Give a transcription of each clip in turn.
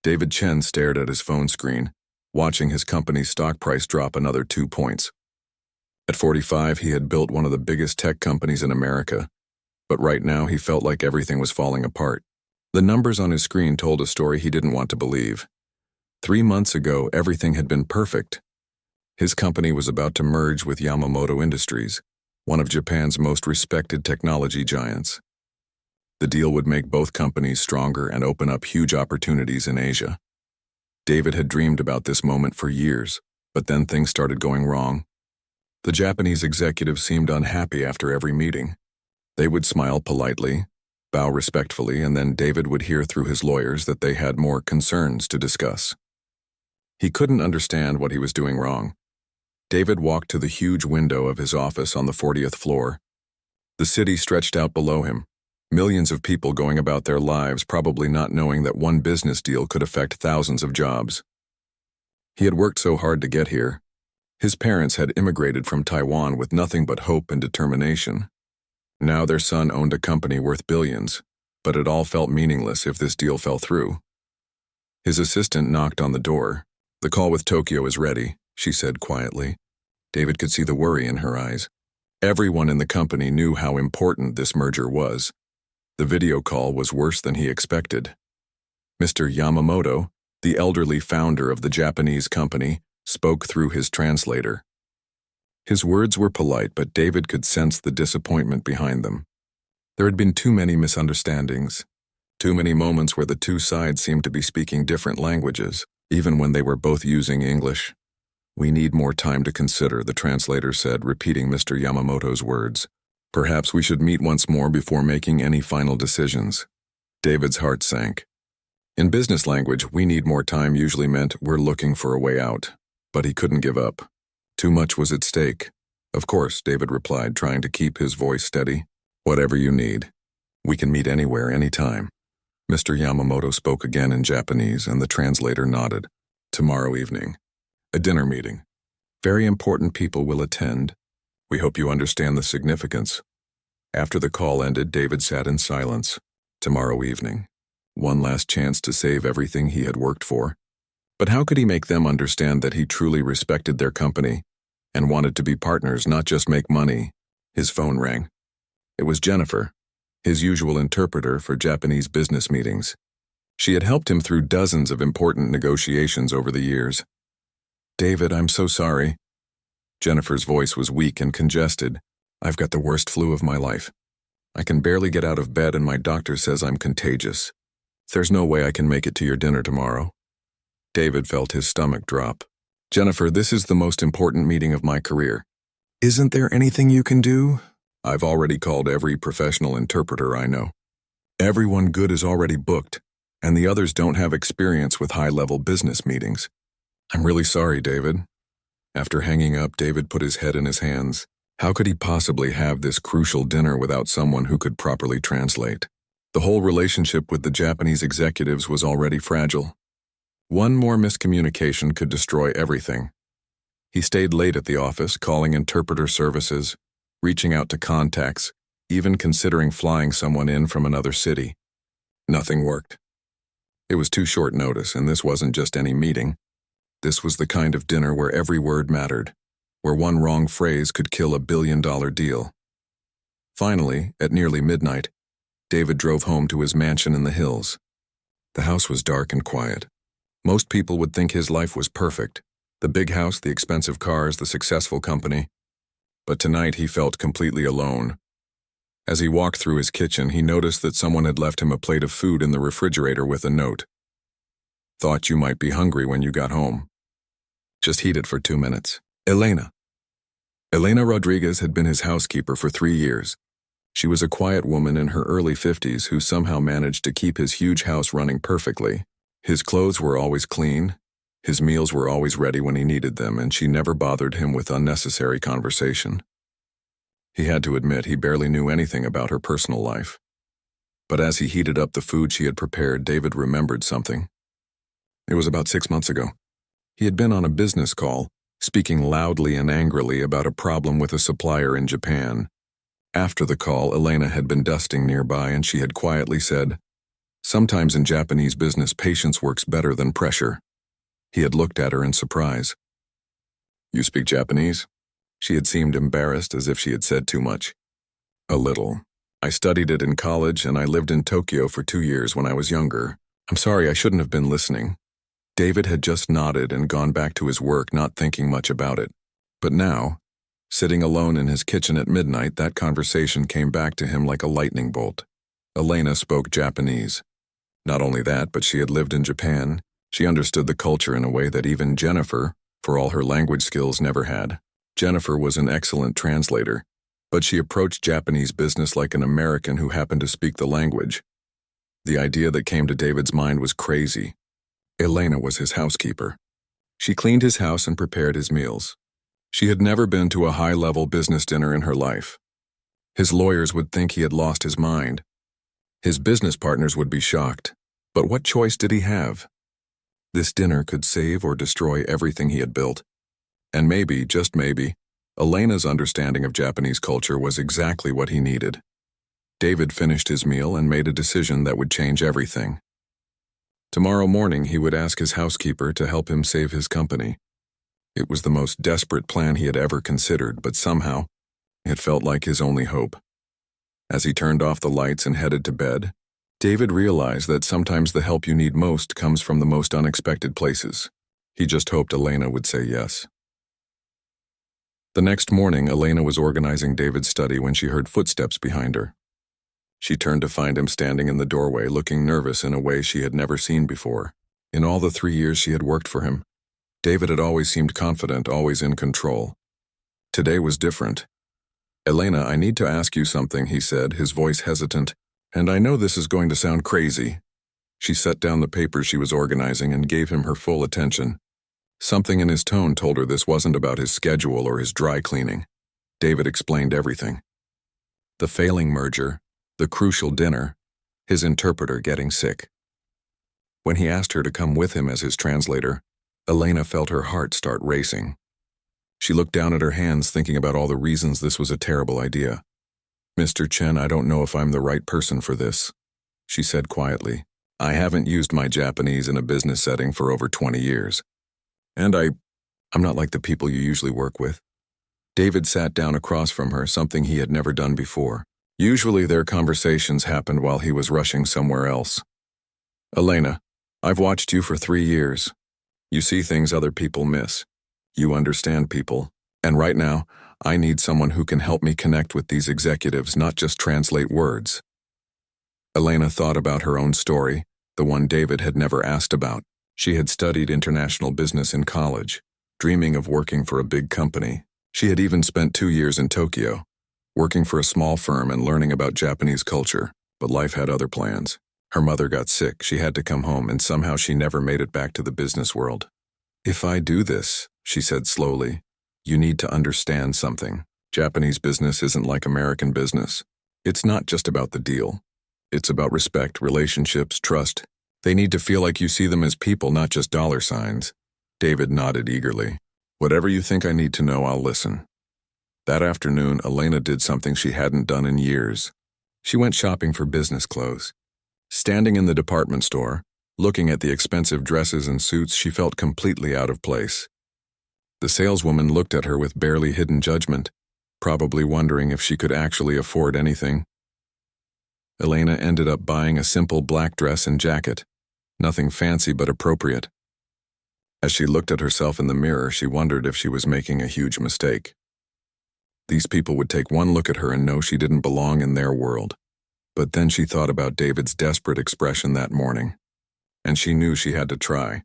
David Chen stared at his phone screen, watching his company's stock price drop another 2 points. At 45, he had built one of the biggest tech companies in America, but right now he felt like everything was falling apart. The numbers on his screen told a story he didn't want to believe. 3 months ago, everything had been perfect. His company was about to merge with Yamamoto Industries, one of Japan's most respected technology giants. The deal would make both companies stronger and open up huge opportunities in Asia. David had dreamed about this moment for years, but then things started going wrong. The Japanese executives seemed unhappy after every meeting. They would smile politely, bow respectfully, and then David would hear through his lawyers that they had more concerns to discuss. He couldn't understand what he was doing wrong. David walked to the huge window of his office on the 40th floor. The city stretched out below him, millions of people going about their lives probably not knowing that one business deal could affect thousands of jobs. He had worked so hard to get here. His parents had immigrated from Taiwan with nothing but hope and determination. Now their son owned a company worth billions, but it all felt meaningless if this deal fell through. His assistant knocked on the door. "The call with Tokyo is ready," she said quietly. David could see the worry in her eyes. Everyone in the company knew how important this merger was. The video call was worse than he expected. Mr. Yamamoto, the elderly founder of the Japanese company, spoke through his translator. His words were polite, but David could sense the disappointment behind them. There had been too many misunderstandings, too many moments where the two sides seemed to be speaking different languages, even when they were both using English. "We need more time to consider," the translator said, repeating Mr. Yamamoto's words. "Perhaps we should meet once more before making any final decisions." David's heart sank. In business language, "we need more time" usually meant we're looking for a way out. But he couldn't give up. Too much was at stake. "Of course," David replied, trying to keep his voice steady. "Whatever you need. We can meet anywhere, anytime." Mr. Yamamoto spoke again in Japanese, and the translator nodded. "Tomorrow evening. A dinner meeting. Very important people will attend. We hope you understand the significance." After the call ended, David sat in silence. Tomorrow evening. One last chance to save everything he had worked for. But how could he make them understand that he truly respected their company and wanted to be partners, not just make money? His phone rang. It was Jennifer, his usual interpreter for Japanese business meetings. She had helped him through dozens of important negotiations over the years. "David, I'm so sorry." Jennifer's voice was weak and congested. "I've got the worst flu of my life. I can barely get out of bed and my doctor says I'm contagious. There's no way I can make it to your dinner tomorrow." David felt his stomach drop. "Jennifer, this is the most important meeting of my career. Isn't there anything you can do?" "I've already called every professional interpreter I know. Everyone good is already booked, and the others don't have experience with high-level business meetings. I'm really sorry, David." After hanging up, David put his head in his hands. How could he possibly have this crucial dinner without someone who could properly translate? The whole relationship with the Japanese executives was already fragile. One more miscommunication could destroy everything. He stayed late at the office, calling interpreter services, reaching out to contacts, even considering flying someone in from another city. Nothing worked. It was too short notice, and this wasn't just any meeting. This was the kind of dinner where every word mattered, where one wrong phrase could kill a billion-dollar deal. Finally, at nearly midnight, David drove home to his mansion in the hills. The house was dark and quiet. Most people would think his life was perfect. The big house, the expensive cars, the successful company. But tonight he felt completely alone. As he walked through his kitchen, he noticed that someone had left him a plate of food in the refrigerator with a note. "Thought you might be hungry when you got home. Just heat it for 2 minutes. Elena." Elena Rodriguez had been his housekeeper for 3 years. She was a quiet woman in her early 50s who somehow managed to keep his huge house running perfectly. His clothes were always clean, his meals were always ready when he needed them, and she never bothered him with unnecessary conversation. He had to admit he barely knew anything about her personal life. But as he heated up the food she had prepared, David remembered something. It was about 6 months ago. He had been on a business call, speaking loudly and angrily about a problem with a supplier in Japan. After the call, Elena had been dusting nearby and she had quietly said, Sometimes in Japanese business, patience works better than pressure. He had looked at her in surprise. You speak Japanese? She had seemed embarrassed, as if she had said too much. A little. I studied it in college, and I lived in Tokyo for 2 years when I was younger. I'm sorry, I shouldn't have been listening. David had just nodded and gone back to his work, not thinking much about it. But now, sitting alone in his kitchen at midnight, that conversation came back to him like a lightning bolt. Elena spoke Japanese. Not only that, but she had lived in Japan. She understood the culture in a way that even Jennifer, for all her language skills, never had. Jennifer was an excellent translator, but she approached Japanese business like an American who happened to speak the language. The idea that came to David's mind was crazy. Elena was his housekeeper. She cleaned his house and prepared his meals. She had never been to a high-level business dinner in her life. His lawyers would think he had lost his mind. His business partners would be shocked. But what choice did he have? This dinner could save or destroy everything he had built. And maybe, just maybe, Elena's understanding of Japanese culture was exactly what he needed. David finished his meal and made a decision that would change everything. Tomorrow morning, he would ask his housekeeper to help him save his company. It was the most desperate plan he had ever considered, but somehow, it felt like his only hope. As he turned off the lights and headed to bed, David realized that sometimes the help you need most comes from the most unexpected places. He just hoped Elena would say yes. The next morning, Elena was organizing David's study when she heard footsteps behind her. She turned to find him standing in the doorway, looking nervous in a way she had never seen before. In all the 3 years she had worked for him, David had always seemed confident, always in control. Today was different. Elena, I need to ask you something, he said, his voice hesitant, and I know this is going to sound crazy. She set down the papers she was organizing and gave him her full attention. Something in his tone told her this wasn't about his schedule or his dry cleaning. David explained everything. The failing merger, the crucial dinner, his interpreter getting sick. When he asked her to come with him as his translator, Elena felt her heart start racing. She looked down at her hands, thinking about all the reasons this was a terrible idea. Mr. Chen, I don't know if I'm the right person for this, she said quietly. I haven't used my Japanese in a business setting for over 20 years. And I'm not like the people you usually work with. David sat down across from her, something he had never done before. Usually their conversations happened while he was rushing somewhere else. Elena, I've watched you for 3 years. You see things other people miss. You understand people. And right now, I need someone who can help me connect with these executives, not just translate words. Elena thought about her own story, the one David had never asked about. She had studied international business in college, dreaming of working for a big company. She had even spent 2 years in Tokyo, working for a small firm and learning about Japanese culture, but life had other plans. Her mother got sick, she had to come home, and somehow she never made it back to the business world. If I do this, she said slowly, you need to understand something. Japanese business isn't like American business. It's not just about the deal. It's about respect, relationships, trust. They need to feel like you see them as people, not just dollar signs. David nodded eagerly. Whatever you think I need to know, I'll listen. That afternoon, Elena did something she hadn't done in years. She went shopping for business clothes. Standing in the department store, looking at the expensive dresses and suits, she felt completely out of place. The saleswoman looked at her with barely hidden judgment, probably wondering if she could actually afford anything. Elena ended up buying a simple black dress and jacket, nothing fancy but appropriate. As she looked at herself in the mirror, she wondered if she was making a huge mistake. These people would take one look at her and know she didn't belong in their world. But then she thought about David's desperate expression that morning, and she knew she had to try.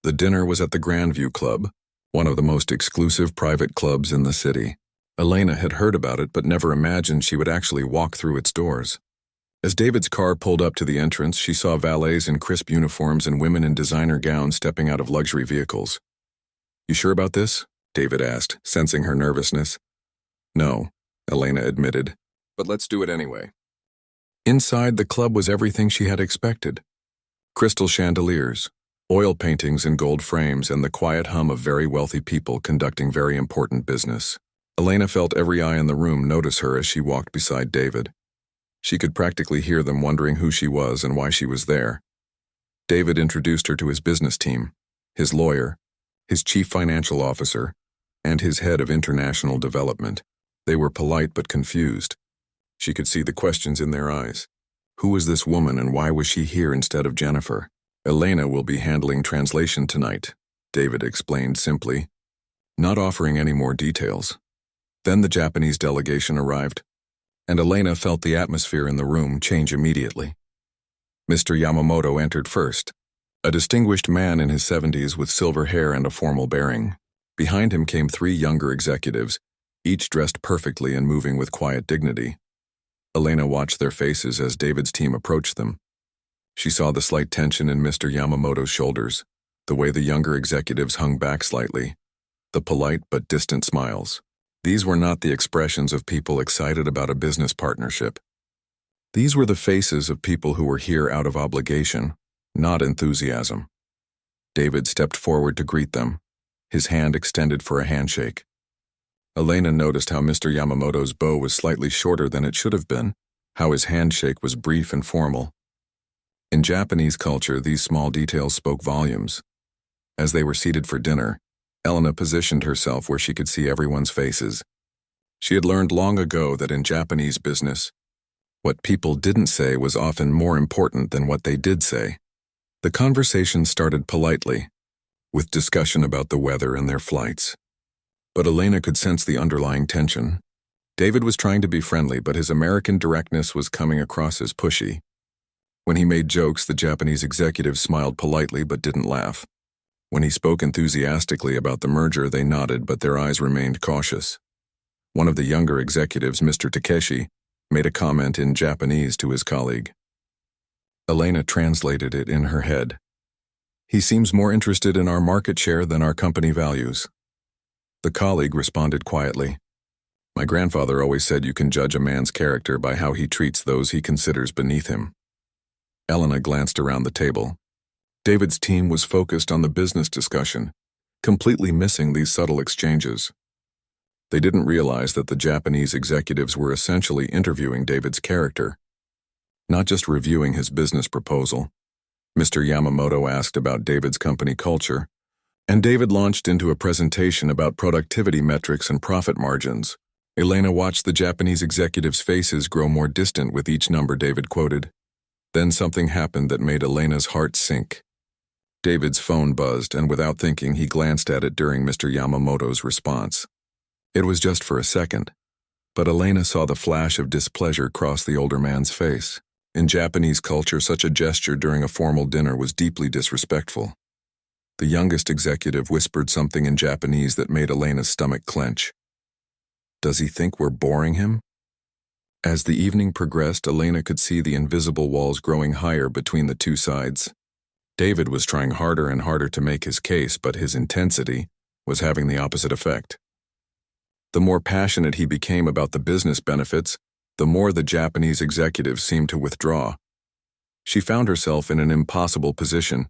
The dinner was at the Grandview Club, one of the most exclusive private clubs in the city. Elena had heard about it but never imagined she would actually walk through its doors. As David's car pulled up to the entrance, she saw valets in crisp uniforms and women in designer gowns stepping out of luxury vehicles. You sure about this? David asked, sensing her nervousness. No, Elena admitted, but let's do it anyway. Inside, the club was everything she had expected. Crystal chandeliers, oil paintings in gold frames, and the quiet hum of very wealthy people conducting very important business. Elena felt every eye in the room notice her as she walked beside David. She could practically hear them wondering who she was and why she was there. David introduced her to his business team, his lawyer, his chief financial officer, and his head of international development. They were polite but confused. She could see the questions in their eyes. Who was this woman and why was she here instead of Jennifer? Elena will be handling translation tonight, David explained simply, not offering any more details. Then the Japanese delegation arrived, and Elena felt the atmosphere in the room change immediately. Mr. Yamamoto entered first, a distinguished man in his 70s with silver hair and a formal bearing. Behind him came 3 younger executives, each dressed perfectly and moving with quiet dignity. Elena watched their faces as David's team approached them. She saw the slight tension in Mr. Yamamoto's shoulders, the way the younger executives hung back slightly, the polite but distant smiles. These were not the expressions of people excited about a business partnership. These were the faces of people who were here out of obligation, not enthusiasm. David stepped forward to greet them, his hand extended for a handshake. Elena noticed how Mr. Yamamoto's bow was slightly shorter than it should have been, how his handshake was brief and formal. In Japanese culture, these small details spoke volumes. As they were seated for dinner, Elena positioned herself where she could see everyone's faces. She had learned long ago that in Japanese business, what people didn't say was often more important than what they did say. The conversation started politely, with discussion about the weather and their flights. But Elena could sense the underlying tension. David was trying to be friendly, but his American directness was coming across as pushy. When he made jokes, the Japanese executives smiled politely but didn't laugh. When he spoke enthusiastically about the merger, they nodded, but their eyes remained cautious. One of the younger executives, Mr. Takeshi, made a comment in Japanese to his colleague. Elena translated it in her head. He seems more interested in our market share than our company values. The colleague responded quietly. My grandfather always said you can judge a man's character by how he treats those he considers beneath him. Elena glanced around the table. David's team was focused on the business discussion, completely missing these subtle exchanges. They didn't realize that the Japanese executives were essentially interviewing David's character, not just reviewing his business proposal. Mr. Yamamoto asked about David's company culture, and David launched into a presentation about productivity metrics and profit margins. Elena watched the Japanese executives' faces grow more distant with each number David quoted. Then something happened that made Elena's heart sink. David's phone buzzed, and without thinking, he glanced at it during Mr. Yamamoto's response. It was just for a second, but Elena saw the flash of displeasure cross the older man's face. In Japanese culture, such a gesture during a formal dinner was deeply disrespectful. The youngest executive whispered something in Japanese that made Elena's stomach clench. Does he think we're boring him? As the evening progressed, Elena could see the invisible walls growing higher between the two sides. David was trying harder and harder to make his case, but his intensity was having the opposite effect. The more passionate he became about the business benefits, the more the Japanese executive seemed to withdraw. She found herself in an impossible position.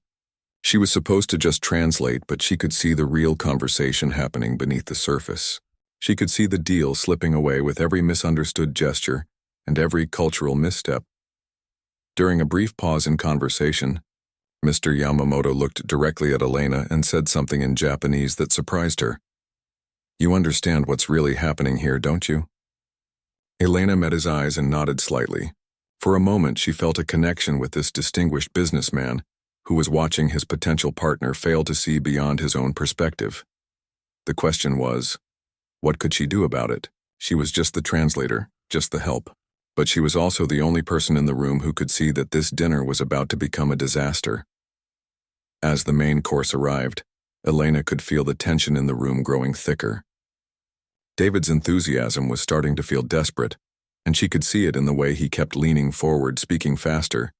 She was supposed to just translate, but she could see the real conversation happening beneath the surface. She could see the deal slipping away with every misunderstood gesture and every cultural misstep. During a brief pause in conversation, Mr. Yamamoto looked directly at Elena and said something in Japanese that surprised her. You understand what's really happening here, don't you? Elena met his eyes and nodded slightly. For a moment, she felt a connection with this distinguished businessman who was watching his potential partner fail to see beyond his own perspective. The question was, what could she do about it? She was just the translator, just the help. But she was also the only person in the room who could see that this dinner was about to become a disaster. As the main course arrived, Elena could feel the tension in the room growing thicker. David's enthusiasm was starting to feel desperate, and she could see it in the way he kept leaning forward, speaking faster,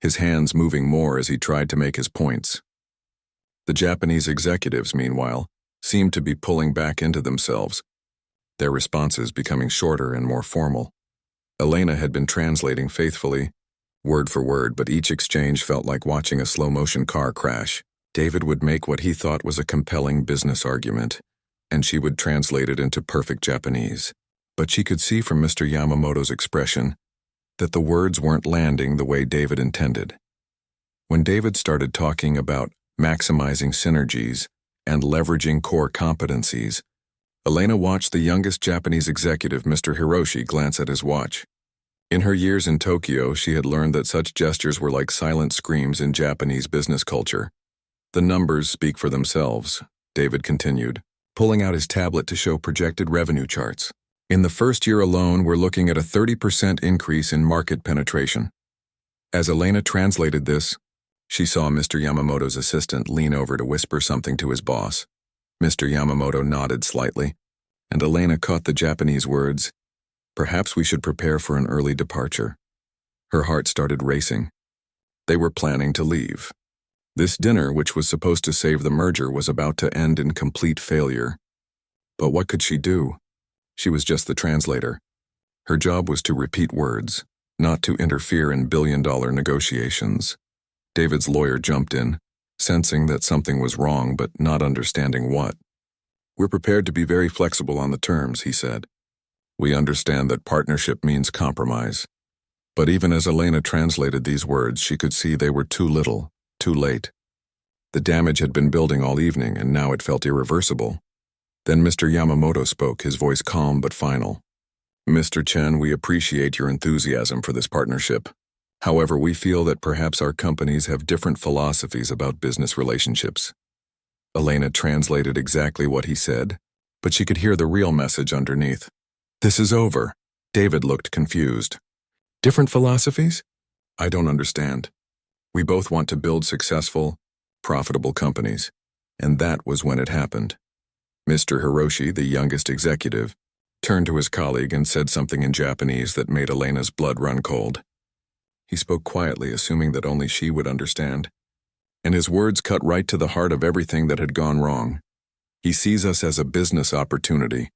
his hands moving more as he tried to make his points. The Japanese executives, meanwhile, seemed to be pulling back into themselves, their responses becoming shorter and more formal. Elena had been translating faithfully, word for word, but each exchange felt like watching a slow-motion car crash. David would make what he thought was a compelling business argument, and she would translate it into perfect Japanese. But she could see from Mr. Yamamoto's expression that the words weren't landing the way David intended. When David started talking about maximizing synergies and leveraging core competencies, Elena watched the youngest Japanese executive, Mr. Hiroshi, glance at his watch. In her years in Tokyo, she had learned that such gestures were like silent screams in Japanese business culture. The numbers speak for themselves, David continued, pulling out his tablet to show projected revenue charts. In the first year alone, we're looking at a 30% increase in market penetration. As Elena translated this, she saw Mr. Yamamoto's assistant lean over to whisper something to his boss. Mr. Yamamoto nodded slightly, and Elena caught the Japanese words, "Perhaps we should prepare for an early departure." Her heart started racing. They were planning to leave. This dinner, which was supposed to save the merger, was about to end in complete failure. But what could she do? She was just the translator. Her job was to repeat words, not to interfere in billion-dollar negotiations. David's lawyer jumped in, sensing that something was wrong but not understanding what. "We're prepared to be very flexible on the terms," he said. "We understand that partnership means compromise." But even as Elena translated these words, she could see they were too little, too late. The damage had been building all evening, and now it felt irreversible. Then Mr. Yamamoto spoke, his voice calm but final. "Mr. Chen, we appreciate your enthusiasm for this partnership. However, we feel that perhaps our companies have different philosophies about business relationships." Elena translated exactly what he said, but she could hear the real message underneath. "This is over." David looked confused. "Different philosophies? I don't understand. We both want to build successful, profitable companies, and that was when it happened." Mr. Hiroshi, the youngest executive, turned to his colleague and said something in Japanese that made Elena's blood run cold. He spoke quietly, assuming that only she would understand, and his words cut right to the heart of everything that had gone wrong. "He sees us as a business opportunity,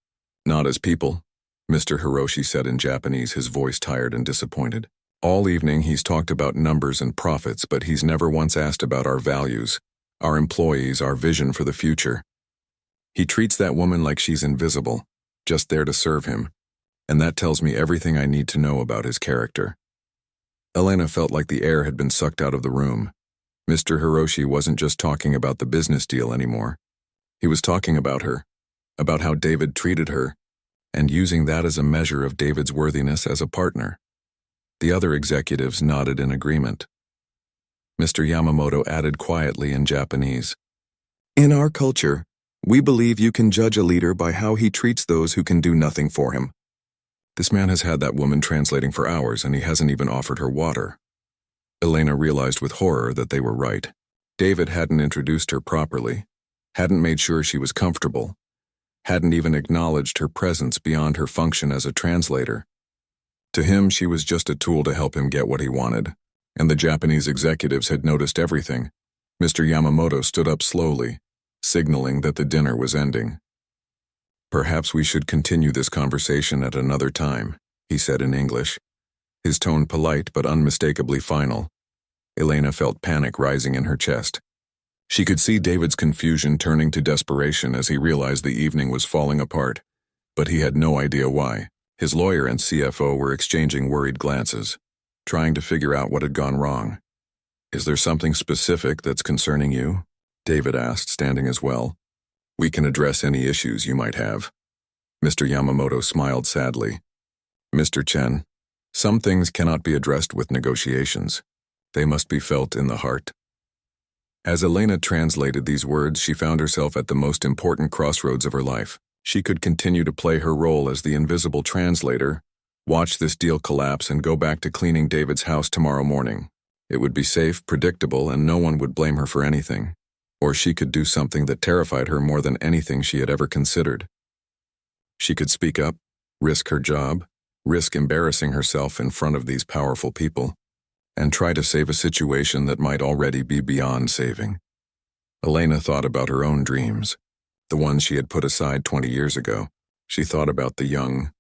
not as people," Mr. Hiroshi said in Japanese, his voice tired and disappointed. "All evening he's talked about numbers and profits, but he's never once asked about our values, our employees, our vision for the future. He treats that woman like she's invisible, just there to serve him, and that tells me everything I need to know about his character." Elena felt like the air had been sucked out of the room. Mr. Hiroshi wasn't just talking about the business deal anymore. He was talking about her, about how David treated her, and using that as a measure of David's worthiness as a partner. The other executives nodded in agreement. Mr. Yamamoto added quietly in Japanese, "In our culture, we believe you can judge a leader by how he treats those who can do nothing for him." This man has had that woman translating for hours, and he hasn't even offered her water. Elena realized with horror that they were right. David hadn't introduced her properly, hadn't made sure she was comfortable, hadn't even acknowledged her presence beyond her function as a translator. To him, she was just a tool to help him get what he wanted, and the Japanese executives had noticed everything. Mr. Yamamoto stood up slowly, signaling that the dinner was ending. "Perhaps we should continue this conversation at another time," he said in English, his tone polite but unmistakably final. Elena felt panic rising in her chest. She could see David's confusion turning to desperation as he realized the evening was falling apart, but he had no idea why. His lawyer and CFO were exchanging worried glances, trying to figure out what had gone wrong. "Is there something specific that's concerning you?" David asked, standing as well. "We can address any issues you might have." Mr. Yamamoto smiled sadly. "Mr. Chen, some things cannot be addressed with negotiations. They must be felt in the heart." As Elena translated these words, she found herself at the most important crossroads of her life. She could continue to play her role as the invisible translator, watch this deal collapse, and go back to cleaning David's house tomorrow morning. It would be safe, predictable, and no one would blame her for anything. Or she could do something that terrified her more than anything she had ever considered. She could speak up, risk her job, risk embarrassing herself in front of these powerful people, and try to save a situation that might already be beyond saving. Elena thought about her own dreams, the ones she had put aside 20 years ago. She thought about the young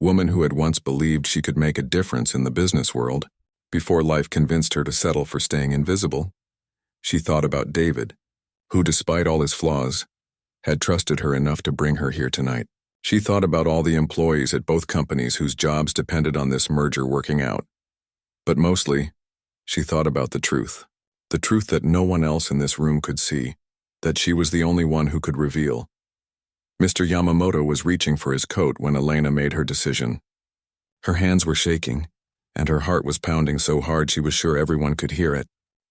woman who had once believed she could make a difference in the business world before life convinced her to settle for staying invisible. She thought about David, who, despite all his flaws, had trusted her enough to bring her here tonight. She thought about all the employees at both companies whose jobs depended on this merger working out. But mostly, she thought about the truth. The truth that no one else in this room could see, that she was the only one who could reveal. Mr. Yamamoto was reaching for his coat when Elena made her decision. Her hands were shaking, and her heart was pounding so hard she was sure everyone could hear it,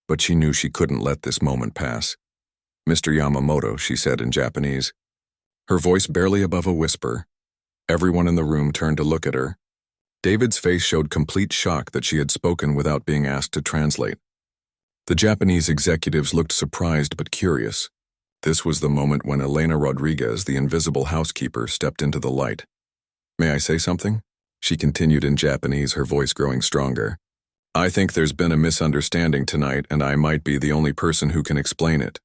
but she knew she couldn't let this moment pass. "Mr. Yamamoto," she said in Japanese, her voice barely above a whisper. Everyone in the room turned to look at her. David's face showed complete shock that she had spoken without being asked to translate. The Japanese executives looked surprised but curious. This was the moment when Elena Rodriguez, the invisible housekeeper, stepped into the light. "May I say something?" She continued in Japanese, her voice growing stronger. "I think there's been a misunderstanding tonight, and I might be the only person who can explain it."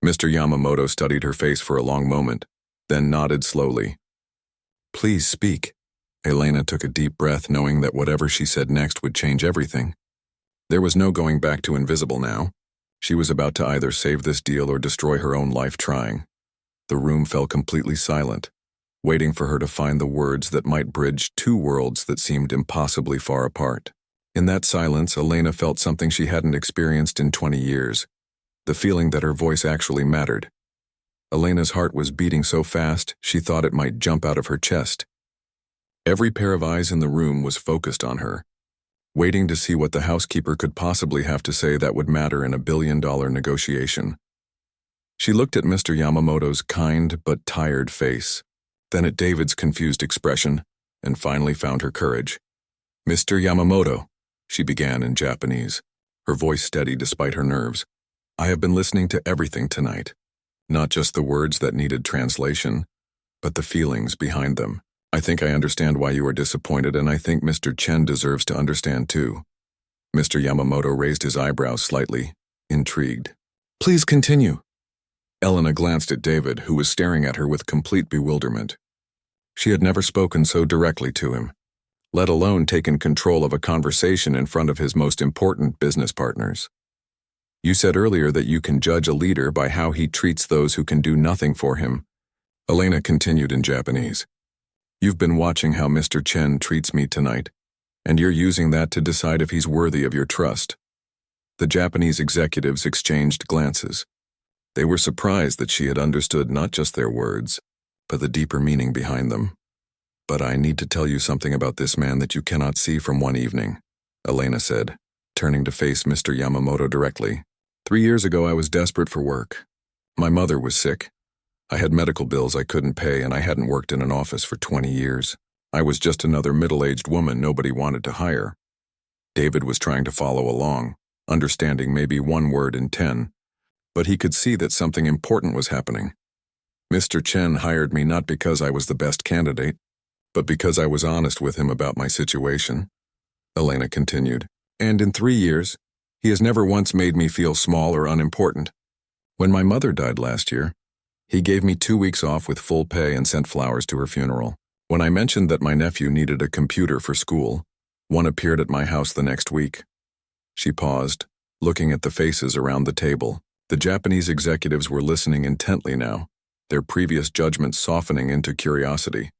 Mr. Yamamoto studied her face for a long moment, then nodded slowly. "Please speak." Elena took a deep breath, knowing that whatever she said next would change everything. There was no going back to invisible now. She was about to either save this deal or destroy her own life trying. The room fell completely silent, waiting for her to find the words that might bridge two worlds that seemed impossibly far apart. In that silence, Elena felt something she hadn't experienced in 20 years, the feeling that her voice actually mattered. Elena's heart was beating so fast she thought it might jump out of her chest. Every pair of eyes in the room was focused on her, waiting to see what the housekeeper could possibly have to say that would matter in a billion-dollar negotiation. She looked at Mr. Yamamoto's kind but tired face, then at David's confused expression, and finally found her courage. "Mr. Yamamoto," she began in Japanese, her voice steady despite her nerves, "I have been listening to everything tonight. Not just the words that needed translation, but the feelings behind them. I think I understand why you are disappointed, and I think Mr. Chen deserves to understand too." Mr. Yamamoto raised his eyebrows slightly, intrigued. "Please continue." Elena glanced at David, who was staring at her with complete bewilderment. She had never spoken so directly to him, let alone taken control of a conversation in front of his most important business partners. "You said earlier that you can judge a leader by how he treats those who can do nothing for him." Elena continued in Japanese. "You've been watching how Mr. Chen treats me tonight, and you're using that to decide if he's worthy of your trust." The Japanese executives exchanged glances. They were surprised that she had understood not just their words, but the deeper meaning behind them. "But I need to tell you something about this man that you cannot see from one evening," Elena said, turning to face Mr. Yamamoto directly. 3 years ago I was desperate for work. My mother was sick. I had medical bills I couldn't pay, and I hadn't worked in an office for 20 years. I was just another middle-aged woman nobody wanted to hire. David was trying to follow along, understanding maybe one word in 10, but he could see that something important was happening. Mr. Chen hired me not because I was the best candidate, but because I was honest with him about my situation," Elena continued. "And in 3 years, he has never once made me feel small or unimportant. When my mother died last year, he gave me 2 weeks off with full pay and sent flowers to her funeral. When I mentioned that my nephew needed a computer for school, one appeared at my house the next week." She paused, looking at the faces around the table. The Japanese executives were listening intently now, their previous judgments softening into curiosity.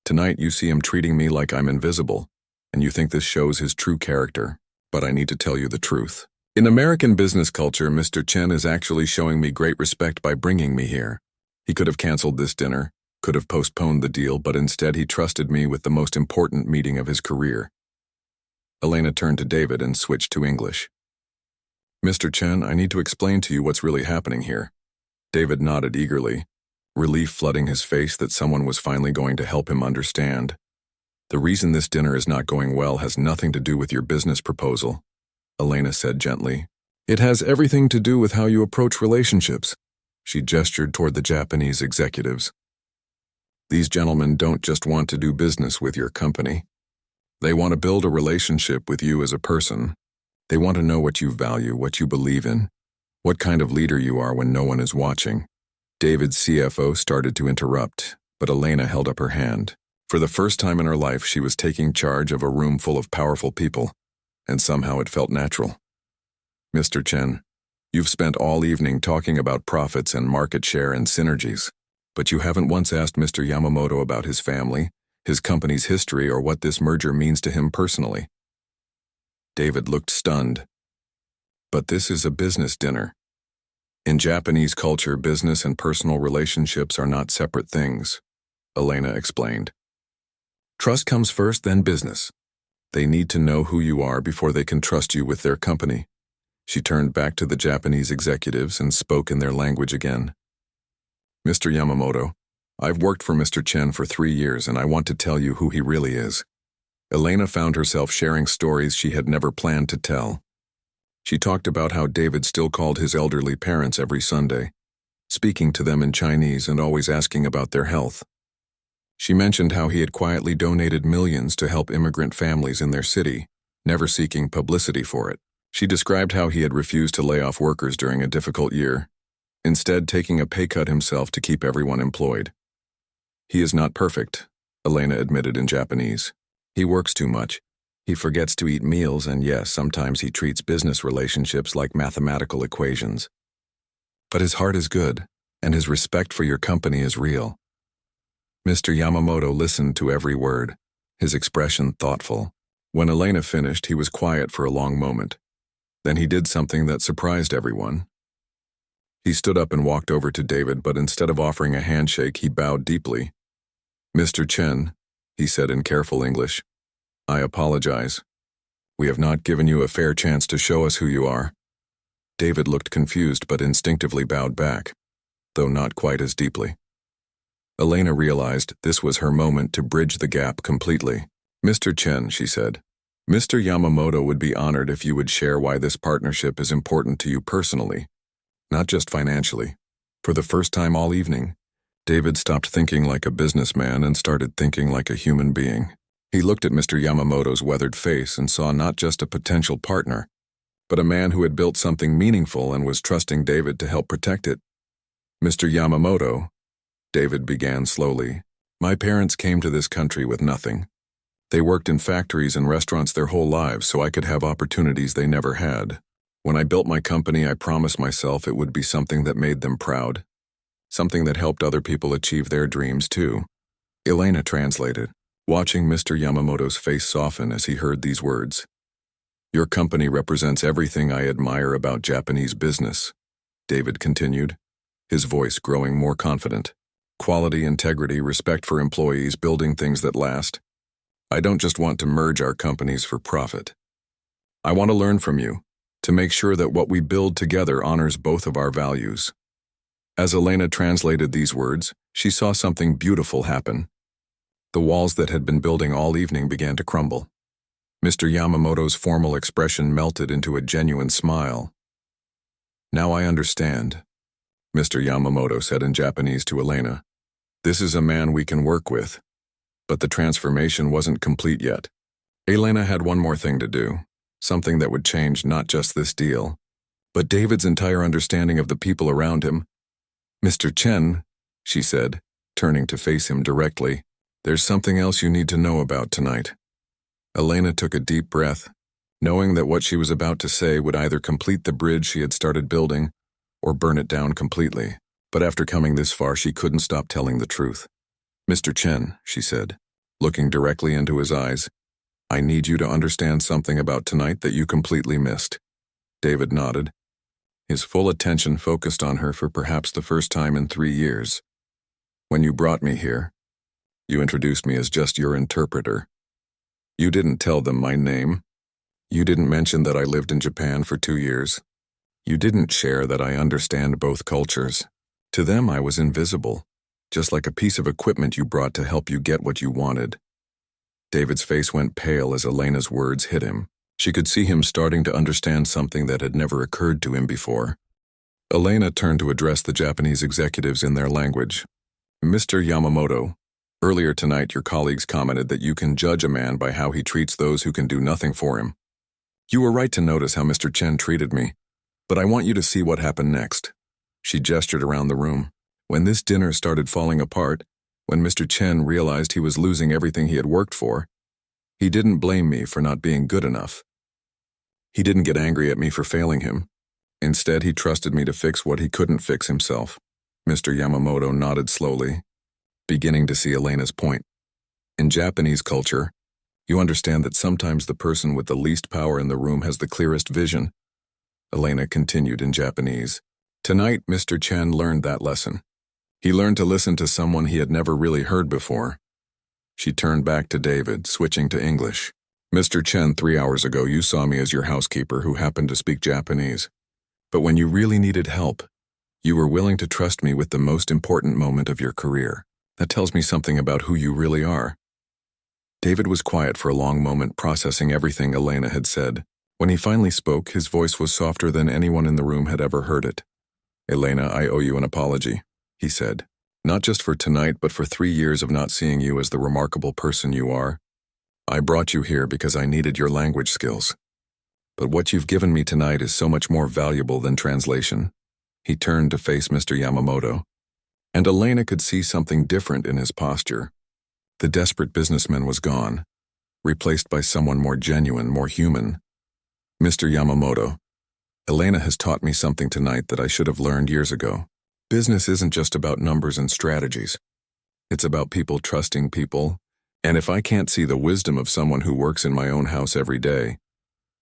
"Tonight you see him treating me like I'm invisible, and you think this shows his true character, but I need to tell you the truth. In American business culture, Mr. Chen is actually showing me great respect by bringing me here. He could have canceled this dinner, could have postponed the deal, but instead he trusted me with the most important meeting of his career." Elena turned to David and switched to English. "Mr. Chen, I need to explain to you what's really happening here." David nodded eagerly, relief flooding his face that someone was finally going to help him understand. "The reason this dinner is not going well has nothing to do with your business proposal," Elena said gently. "It has everything to do with how you approach relationships." She gestured toward the Japanese executives. "These gentlemen don't just want to do business with your company. They want to build a relationship with you as a person. They want to know what you value, what you believe in, what kind of leader you are when no one is watching." David's CFO started to interrupt, but Elena held up her hand. For the first time in her life, she was taking charge of a room full of powerful people, and somehow it felt natural. "Mr. Chen, you've spent all evening talking about profits and market share and synergies. But you haven't once asked Mr. Yamamoto about his family, his company's history, or what this merger means to him personally. David looked stunned. But this is a business dinner. In Japanese culture, business and personal relationships are not separate things, Elena explained. Trust comes first, then business. They need to know who you are before they can trust you with their company. She turned back to the Japanese executives and spoke in their language again. Mr. Yamamoto, I've worked for Mr. Chen for 3 years, and I want to tell you who he really is. Elena found herself sharing stories she had never planned to tell. She talked about how David still called his elderly parents every Sunday, speaking to them in Chinese and always asking about their health. She mentioned how he had quietly donated millions to help immigrant families in their city, never seeking publicity for it. She described how he had refused to lay off workers during a difficult year, instead taking a pay cut himself to keep everyone employed. He is not perfect, Elena admitted in Japanese. He works too much. He forgets to eat meals, and yes, sometimes he treats business relationships like mathematical equations. But his heart is good, and his respect for your company is real. Mr. Yamamoto listened to every word, his expression thoughtful. When Elena finished, he was quiet for a long moment. Then he did something that surprised everyone. He stood up and walked over to David, but instead of offering a handshake, he bowed deeply. Mr. Chen, he said in careful English, I apologize. We have not given you a fair chance to show us who you are. David looked confused but instinctively bowed back, though not quite as deeply. Elena realized this was her moment to bridge the gap completely. Mr. Chen, she said, Mr. Yamamoto would be honored if you would share why this partnership is important to you personally, not just financially. For the first time all evening, David stopped thinking like a businessman and started thinking like a human being. He looked at Mr. Yamamoto's weathered face and saw not just a potential partner, but a man who had built something meaningful and was trusting David to help protect it. Mr. Yamamoto, David began slowly, my parents came to this country with nothing. They worked in factories and restaurants their whole lives so I could have opportunities they never had. When I built my company, I promised myself it would be something that made them proud, something that helped other people achieve their dreams too. Elena translated, watching Mr. Yamamoto's face soften as he heard these words. Your company represents everything I admire about Japanese business, David continued, his voice growing more confident. Quality, integrity, respect for employees, building things that last. I don't just want to merge our companies for profit. I want to learn from you, to make sure that what we build together honors both of our values. As Elena translated these words, she saw something beautiful happen. The walls that had been building all evening began to crumble. Mr. Yamamoto's formal expression melted into a genuine smile. Now I understand, Mr. Yamamoto said in Japanese to Elena. This is a man we can work with. But the transformation wasn't complete yet. Elena had one more thing to do, something that would change not just this deal, but David's entire understanding of the people around him. Mr. Chen, she said, turning to face him directly, there's something else you need to know about tonight. Elena took a deep breath, knowing that what she was about to say would either complete the bridge she had started building or burn it down completely. But after coming this far, she couldn't stop telling the truth. Mr. Chen, she said, looking directly into his eyes, I need you to understand something about tonight that you completely missed. David nodded, his full attention focused on her for perhaps the first time in 3 years. When you brought me here, you introduced me as just your interpreter. You didn't tell them my name. You didn't mention that I lived in Japan for 2 years. You didn't share that I understand both cultures. To them, I was invisible, just like a piece of equipment you brought to help you get what you wanted. David's face went pale as Elena's words hit him. She could see him starting to understand something that had never occurred to him before. Elena turned to address the Japanese executives in their language. Mr. Yamamoto, earlier tonight your colleagues commented that you can judge a man by how he treats those who can do nothing for him. You were right to notice how Mr. Chen treated me, but I want you to see what happened next. She gestured around the room. When this dinner started falling apart, when Mr. Chen realized he was losing everything he had worked for, he didn't blame me for not being good enough. He didn't get angry at me for failing him. Instead, he trusted me to fix what he couldn't fix himself. Mr. Yamamoto nodded slowly, beginning to see Elena's point. In Japanese culture, you understand that sometimes the person with the least power in the room has the clearest vision. Elena continued in Japanese. Tonight, Mr. Chen learned that lesson. He learned to listen to someone he had never really heard before. She turned back to David, switching to English. Mr. Chen, 3 hours ago you saw me as your housekeeper who happened to speak Japanese. But when you really needed help, you were willing to trust me with the most important moment of your career. That tells me something about who you really are. David was quiet for a long moment, processing everything Elena had said. When he finally spoke, his voice was softer than anyone in the room had ever heard it. Elena, I owe you an apology, he said. Not just for tonight, but for 3 years of not seeing you as the remarkable person you are. I brought you here because I needed your language skills. But what you've given me tonight is so much more valuable than translation. He turned to face Mr. Yamamoto, and Elena could see something different in his posture. The desperate businessman was gone, replaced by someone more genuine, more human. Mr. Yamamoto, Elena has taught me something tonight that I should have learned years ago. Business isn't just about numbers and strategies. It's about people trusting people, and if I can't see the wisdom of someone who works in my own house every day,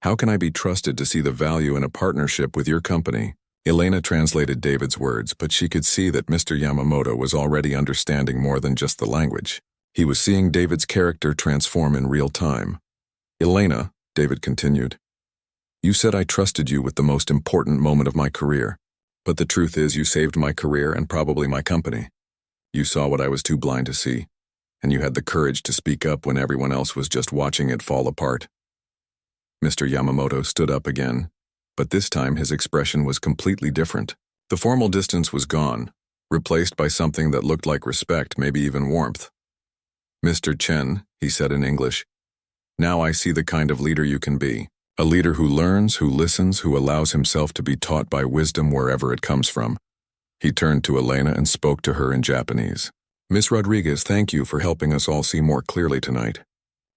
how can I be trusted to see the value in a partnership with your company? Elena translated David's words, but she could see that Mr. Yamamoto was already understanding more than just the language. He was seeing David's character transform in real time. Elena, David continued, you said I trusted you with the most important moment of my career, but the truth is you saved my career and probably my company. You saw what I was too blind to see, and you had the courage to speak up when everyone else was just watching it fall apart. Mr. Yamamoto stood up again, but this time his expression was completely different. The formal distance was gone, replaced by something that looked like respect, maybe even warmth. Mr. Chen, he said in English, now I see the kind of leader you can be. A leader who learns, who listens, who allows himself to be taught by wisdom wherever it comes from. He turned to Elena and spoke to her in Japanese. Miss Rodriguez, thank you for helping us all see more clearly tonight.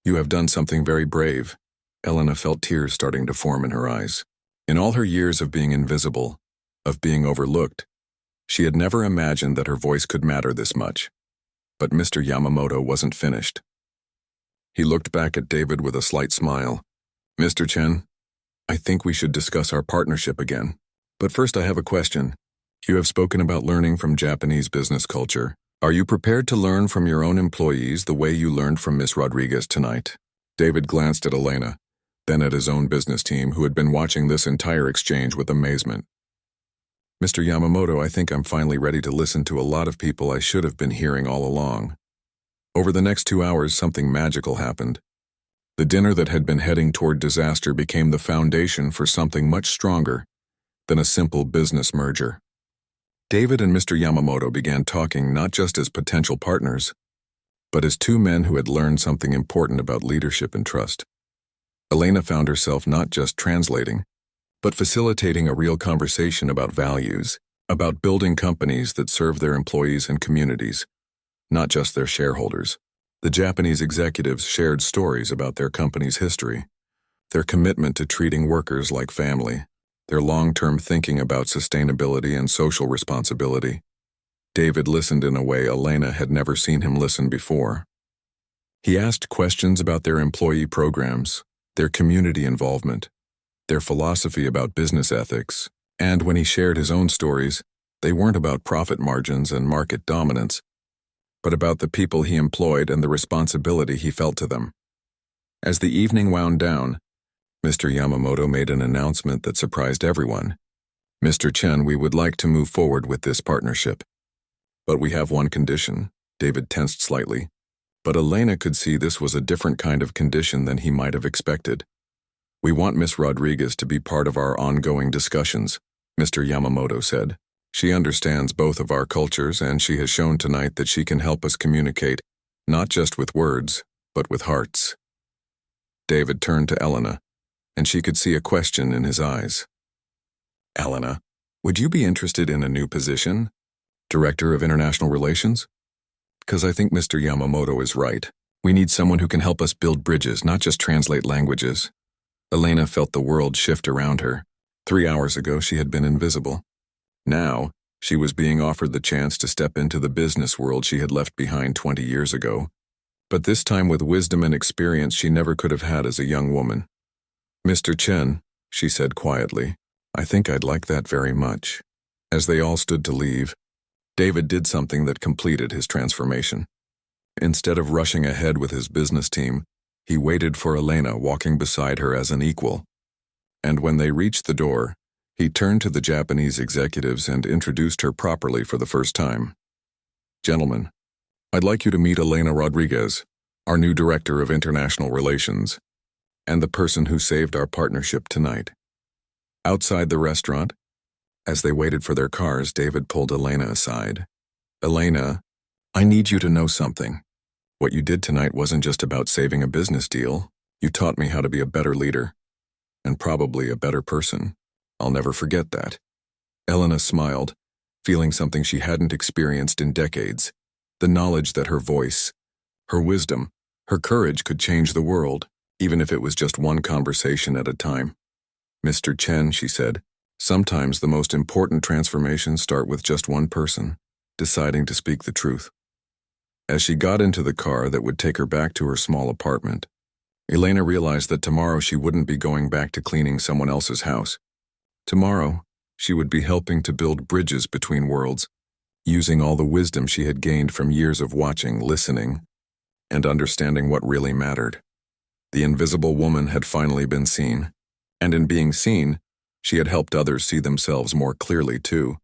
You have done something very brave. Elena felt tears starting to form in her eyes. In all her years of being invisible, of being overlooked, she had never imagined that her voice could matter this much. But Mr. Yamamoto wasn't finished. He looked back at David with a slight smile. Mr. Chen, I think we should discuss our partnership again. But first I have a question. You have spoken about learning from Japanese business culture. Are you prepared to learn from your own employees the way you learned from Miss Rodriguez tonight? David glanced at Elena, then at his own business team, who had been watching this entire exchange with amazement. Mr. Yamamoto, I think I'm finally ready to listen to a lot of people I should have been hearing all along. Over the next 2 hours, something magical happened. The dinner that had been heading toward disaster became the foundation for something much stronger than a simple business merger. David and Mr. Yamamoto began talking not just as potential partners, but as two men who had learned something important about leadership and trust. Elena found herself not just translating, but facilitating a real conversation about values, about building companies that serve their employees and communities, not just their shareholders. The Japanese executives shared stories about their company's history, their commitment to treating workers like family, their long-term thinking about sustainability and social responsibility. David listened in a way Elena had never seen him listen before. He asked questions about their employee programs, their community involvement, their philosophy about business ethics, and when he shared his own stories, they weren't about profit margins and market dominance, but about the people he employed and the responsibility he felt to them. As the evening wound down, Mr. Yamamoto made an announcement that surprised everyone. Mr. Chen, we would like to move forward with this partnership. But we have one condition. David tensed slightly, but Elena could see this was a different kind of condition than he might have expected. We want Miss Rodriguez to be part of our ongoing discussions, Mr. Yamamoto said. She understands both of our cultures, and she has shown tonight that she can help us communicate, not just with words, but with hearts. David turned to Elena, and she could see a question in his eyes. Elena, would you be interested in a new position? Director of International Relations? Because I think Mr. Yamamoto is right. We need someone who can help us build bridges, not just translate languages. Elena felt the world shift around her. 3 hours ago, she had been invisible. Now, She was being offered the chance to step into the business world she had left behind 20 years ago, but this time with wisdom and experience she never could have had as a young woman. "Mr. Chen," she said quietly, "I think I'd like that very much." As they all stood to leave, David did something that completed his transformation. Instead of rushing ahead with his business team, he waited for Elena, walking beside her as an equal. And when they reached the door, he turned to the Japanese executives and introduced her properly for the first time. "Gentlemen, I'd like you to meet Elena Rodriguez, our new Director of International Relations, and the person who saved our partnership tonight." Outside the restaurant, as they waited for their cars, David pulled Elena aside. "Elena, I need you to know something. What you did tonight wasn't just about saving a business deal. You taught me how to be a better leader, and probably a better person. I'll never forget that." Elena smiled, feeling something she hadn't experienced in decades, the knowledge that her voice, her wisdom, her courage could change the world, even if it was just one conversation at a time. "Mr. Chen," she said, "sometimes the most important transformations start with just one person deciding to speak the truth." As she got into the car that would take her back to her small apartment, Elena realized that tomorrow she wouldn't be going back to cleaning someone else's house. Tomorrow, she would be helping to build bridges between worlds, using all the wisdom she had gained from years of watching, listening, and understanding what really mattered. The invisible woman had finally been seen, and in being seen, she had helped others see themselves more clearly too.